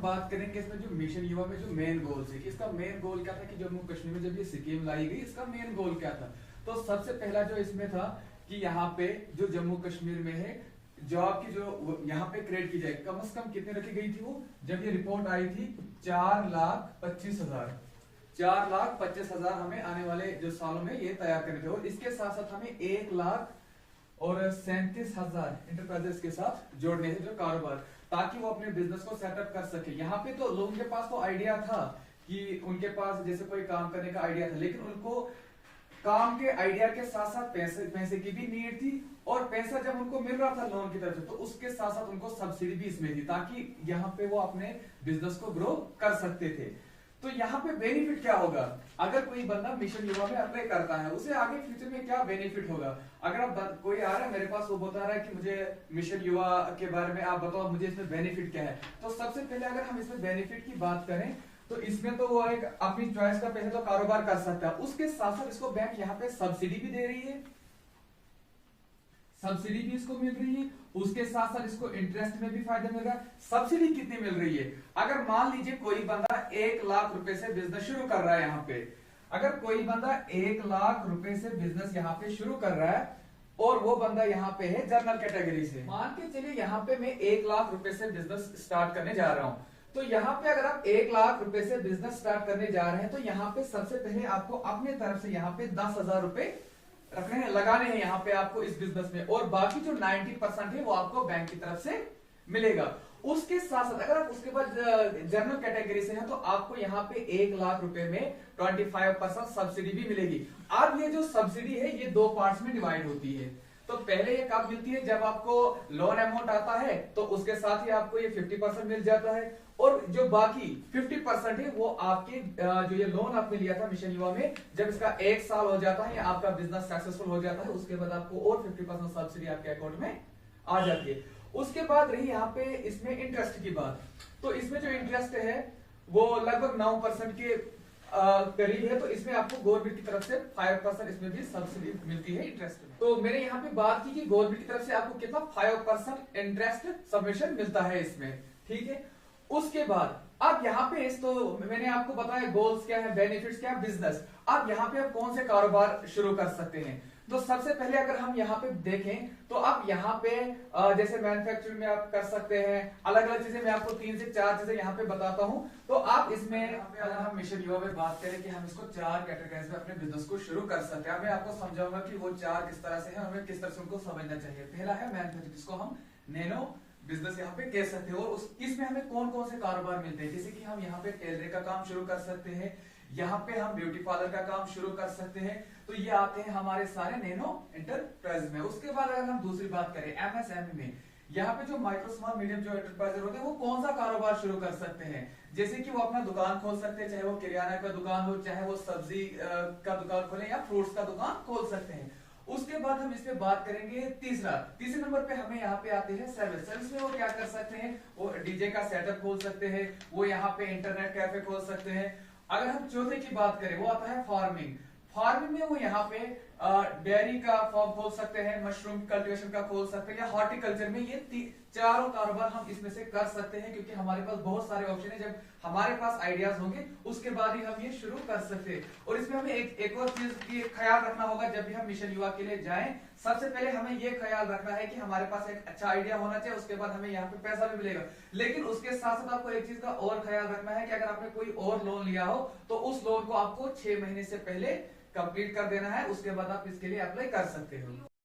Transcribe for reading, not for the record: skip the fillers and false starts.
बात करेंगे इसमें जो मिशन युवा में जो मेन गोल है कि इसका मेन गोल क्या था कि जम्मू कश्मीर में जब ये स्कीम लाई गई इसका मेन गोल क्या था। तो सबसे पहला जो इसमें था कि यहाँ पे जो जम्मू कश्मीर में है जॉब की जो यहाँ पे क्रिएट की जाए कम से कम कितनी रखी गई थी। वो जब ये रिपोर्ट आई थी 4,25,000 4,25,000 हमें आने वाले जो सालों में ये तैयार करने थे और इसके साथ साथ हमें 1,37,000 इंटरप्राइजेस के साथ जोड़ने थे जो कारोबार, ताकि वो अपने बिजनेस को सेटअप कर सके। यहाँ पे तो लोगों के पास तो आइडिया था कि उनके पास जैसे कोई काम करने का आइडिया था, लेकिन उनको काम के आइडिया के साथ साथ पैसे की भी नीड थी और पैसा जब उनको मिल रहा था लोन की तरफ से तो उसके साथ साथ उनको सब्सिडी भी इसमें थी, ताकि यहाँ पे वो अपने बिजनेस को ग्रो कर सकते थे। तो यहाँ पे बेनिफिट क्या होगा अगर कोई बंदा मिशन युवा में अप्लाई करता है, उसे आगे फ्यूचर में क्या बेनिफिट होगा। अगर आप कोई आ रहा है मेरे पास वो बता रहा है कि मुझे मिशन युवा के बारे में आप बताओ मुझे इसमें बेनिफिट क्या है, तो सबसे पहले अगर हम इसमें बेनिफिट की बात करें तो इसमें तो वो एक अपनी चॉइस का पैसे तो कारोबार कर सकता है, उसके साथ साथ इसको बैंक यहाँ पे सब्सिडी भी दे रही है, सब्सिडी भी इसको मिल रही है, उसके साथ साथ इसको इंटरेस्ट में भी फायदा मिल रहा है। सब्सिडी कितनी मिल रही है, अगर मान लीजिए कोई बंदा 1,00,000 रुपए से बिजनेस शुरू कर रहा है, यहाँ पे अगर कोई बंदा 1,00,000 रुपए से बिजनेस यहाँ पे शुरू कर रहा है और वो बंदा यहाँ पे है जनरल कैटेगरी से, मान के चलिए यहाँ पे मैं 1,00,000 रुपए से बिजनेस स्टार्ट करने जा रहा हूँ। तो यहाँ पे अगर आप 1,00,000 रुपए से बिजनेस स्टार्ट करने जा रहे हैं तो यहाँ पे सबसे पहले आपको अपने तरफ से यहाँ पे 10,000 रुपए रखने हैं, लगाने हैं यहाँ पे आपको इस बिजनेस में, और बाकी जो 90% है वो आपको बैंक की तरफ से मिलेगा। उसके साथ साथ अगर आप उसके बाद जनरल कैटेगरी से हैं तो आपको यहाँ पे 1,00,000 रुपए में 25% सब्सिडी भी मिलेगी। अब ये जो सब्सिडी है ये 2 पार्ट्स में डिवाइड होती है। तो पहले ये कब मिलती है, जब आपको लोन अमाउंट आता है तो उसके साथ ही आपको ये 50% मिल जाता है, और जो बाकी 50% है वो आपके जो ये लोन आपने लिया था मिशन युवा में, जब इसका 1 साल हो जाता है या आपका बिजनेस सक्सेसफुल हो जाता है उसके बाद आपको और 50% सब्सिडी आपके अकाउंट में आ जाती है। उसके बाद रही यहाँ पे इसमें इंटरेस्ट की बात, तो इसमें जो इंटरेस्ट है वो लगभग 9% के करीब है, तो इसमें आपको गवर्नमेंट की तरफ से 5% इसमें भी सब्सिडी मिलती है इंटरेस्ट में। तो मैंने यहाँ पे बात की कि गवर्नमेंट की तरफ से आपको कितना 5% इंटरेस्ट सबमिशन मिलता है इसमें, ठीक है। उसके बाद अब यहाँ पे तो मैंने आपको बताया गोल्स क्या है, बेनिफिट्स क्या है, बिजनेस। अब यहाँ पे आप कौन से कारोबार शुरू कर सकते हैं, तो सबसे पहले अगर हम यहाँ पे देखें तो आप यहाँ पे जैसे मैन्युफैक्चरिंग में आप कर सकते हैं, अलग अलग चीजें मैं आपको 3 से 4 चीजें यहाँ पे बताता हूँ। तो आप इसमें अगर हम मिशन युवा में बात करें कि हम इसको 4 कैटेगरीज में अपने बिजनेस को शुरू कर सकते हैं, मैं आपको समझाऊंगा कि वो 4 किस तरह से है, हमें किस तरह से उनको समझना चाहिए। पहला है मैन्युफैक्चरिंग, जिसको हम नैनो बिजनेस यहाँ पे कह सकते हैं, और इसमें हमें कौन कौन से कारोबार मिलते हैं, जैसे कि हम यहाँ पे टेलरिंग का काम शुरू कर सकते हैं, यहाँ पे हम ब्यूटी पार्लर का काम शुरू कर सकते हैं। तो ये आते हैं हमारे सारे नैनो एंटरप्राइज में। उसके बाद अगर हम दूसरी बात करें एमएसएमई में, यहाँ पे जो माइक्रो स्मॉल मीडियम जो एंटरप्राइजर होते हैं वो कौन सा कारोबार शुरू कर सकते हैं, जैसे कि वो अपना दुकान खोल सकते हैं, चाहे वो किराना का दुकान हो, चाहे वो सब्जी का दुकान खोले या फ्रूट्स का दुकान खोल सकते हैं। उसके बाद हम इसमें बात करेंगे तीसरे नंबर पे हमें यहाँ पे आते हैं सर्विस में वो क्या कर सकते हैं, वो डीजे का सेटअप खोल सकते हैं, वो यहाँ पे इंटरनेट कैफे खोल सकते हैं। अगर हम चौथे की बात करें वो आता है फार्मिंग में वो यहाँ पे डेयरी का फार्म खोल सकते हैं, मशरूम कल्टीवेशन का खोल सकते हैं, या हॉर्टिकल्चर में। ये चारों कारोबार हम इसमें से कर सकते हैं, क्योंकि हमारे पास बहुत सारे ऑप्शन है। जब हमारे पास आइडियाज होंगे उसके बाद ही हम ये शुरू कर सकते हैं। और इसमें हमें एक और चीज की ख्याल रखना होगा, जब भी हम मिशन युवा के लिए जाएं सबसे पहले हमें ये ख्याल रखना है कि हमारे पास एक अच्छा आइडिया होना चाहिए, उसके बाद हमें यहाँ पे पैसा भी मिलेगा। लेकिन उसके साथ साथ आपको एक चीज का और ख्याल रखना है कि अगर आपने कोई और लोन लिया हो तो उस लोन को आपको 6 महीने से पहले कंप्लीट कर देना है, उसके बाद आप इसके लिए अप्लाई कर सकते हो।